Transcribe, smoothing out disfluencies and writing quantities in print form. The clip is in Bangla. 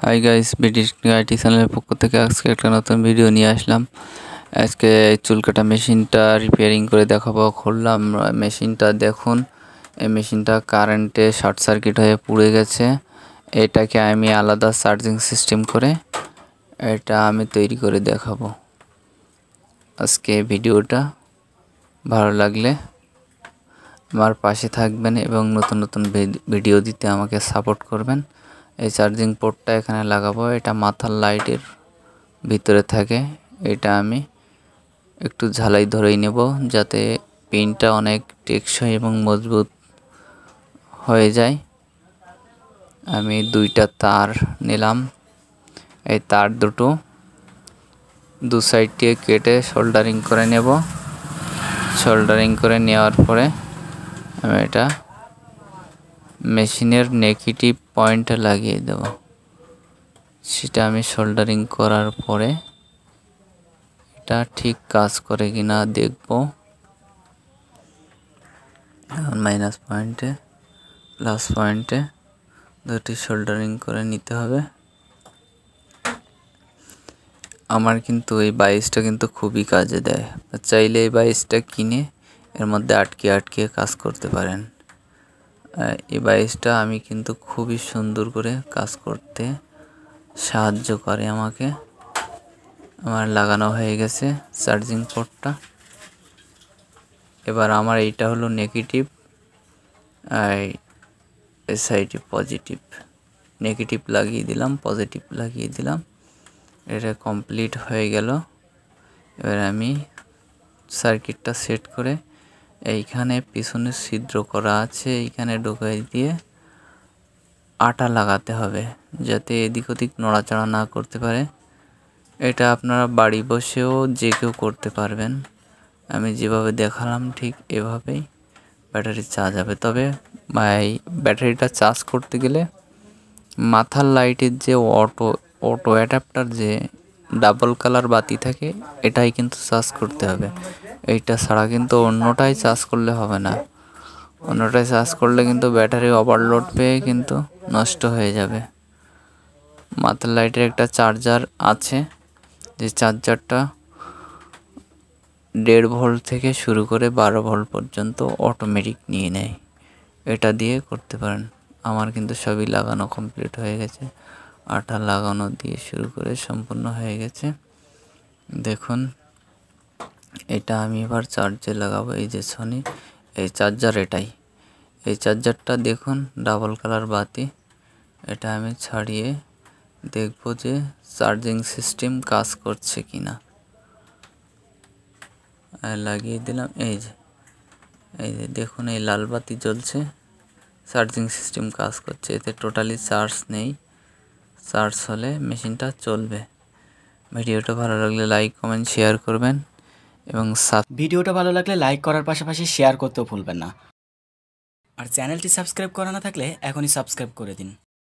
হাই গাইস, বিডি আইটি চ্যানেলের পক্ষ থেকে আজকে একটা নতুন ভিডিও নিয়ে আসলাম। আজকে চুল কাটা মেশিনটা রিপেয়ারিং করে দেখাবো। খুললাম মেশিনটা, দেখুন এই মেশিনটা কারেন্টে শর্ট সার্কিট হয়ে পুড়ে গেছে। এটাকে আমি আলাদা চার্জিং সিস্টেম করে এটা আমি তৈরি করে দেখাবো। আজকে ভিডিওটা ভালো লাগলে আমার পাশে থাকবেন এবং নতুন নতুন ভিডিও দিতে আমাকে সাপোর্ট করবেন। এই চার্জিং পোর্টটা এখানে লাগাবো, এটা মাথার লাইটের ভিতরে থাকে। এটা আমি একটু ঝালাই ধরেই নেব যাতে পিনটা অনেক টেকসই এবং মজবুত হয়ে যায়। আমি দুইটা তার নিলাম। এই তার দুটো দু সাইড দিয়ে কেটে সোল্ডারিং করে নেব। সোল্ডারিং করে নেওয়ার পরে আমি এটা মেশিনের নেগেটিভ পয়েন্টে লাগিয়ে দেব। সেটা আমি সোল্ডারিং করার পরে এটা ঠিক কাজ করে কিনা দেখব। মাইনাস পয়েন্টে প্লাস পয়েন্টে দুটি সোল্ডারিং করে নিতে হবে। আমার কিন্তু এই বাইসটা কিন্তু খুবই কাজে দেয়। চাইলে এই বাইসটা কিনে এর মধ্যে আটকে কাজ করতে পারেন। এই বাইসটা আমি কিন্তু খুবই সুন্দর করে কাজ করতে সাহায্য করে আমাকে। আমার লাগানো হয়ে গেছে চার্জিং পোর্টটা। এবার আমার এইটা হলো নেগেটিভ, আর এই সাইডে পজিটিভ। নেগেটিভ লাগিয়ে দিলাম, পজিটিভ লাগিয়ে দিলাম। এটা কমপ্লিট হয়ে গেল। এবার আমি সার্কিটটা সেট করে এইখানে পিছনে ছিদ্র করা আছে, এইখানে ঢোকাই দিয়ে আটা লাগাতে হবে যাতে এদিক ওদিক নড়াচড়া না করতে পারে। এটা আপনারা বাড়ি বসেও যে কেউ করতে পারবেন। আমি যেভাবে দেখালাম ঠিক এভাবেই ব্যাটারি চার্জ হবে। তবে ব্যাটারিটা চার্জ করতে গেলে মাথার লাইটের যে অটো অ্যাডাপ্টার যে ডাবল কালার বাতি থাকে এটাই কিন্তু চার্জ করতে হবে। এইটা ছাড়া কিন্তু অন্যটাই চার্জ করলে হবে না। অন্যটাই চার্জ করলে কিন্তু ব্যাটারি ওভারলোড পেয়ে কিন্তু নষ্ট হয়ে যাবে। মাথার লাইটের একটা চার্জার আছে, যে চার্জারটা 1.5 ভোল্ট থেকে শুরু করে 12 ভোল্ট পর্যন্ত অটোমেটিক নিয়ে নেয়। এটা দিয়ে করতে পারেন। আমার কিন্তু সবই লাগানো কমপ্লিট হয়ে গেছে। আটা লাগানো দিয়ে শুরু করে সম্পূর্ণ হয়ে গেছে। দেখুন এটা আমি এবার চার্জে লাগাবো। এই যে সনি এই চার্জার, এটাই এই চার্জারটা দেখুন ডাবল কালার বাতি। এটা আমি ছাড়িয়ে দেখব যে চার্জিং সিস্টেম কাজ করছে কিনা। লাগিয়ে দিলাম। এই যে দেখুন এই লাল বাতি জ্বলছে, চার্জিং সিস্টেম কাজ করছে। এতে টোটালি চার্জ নেই, চার্জ হলে মেশিনটা চলবে। ভিডিওটা ভালো লাগলে লাইক কমেন্ট শেয়ার করবেন এবং ভিডিওটা ভালো লাগলে লাইক করার পাশাপাশি শেয়ার করতেও ভুলবেন না। আর চ্যানেলটি সাবস্ক্রাইব করা না থাকলে এখনই সাবস্ক্রাইব করে দিন।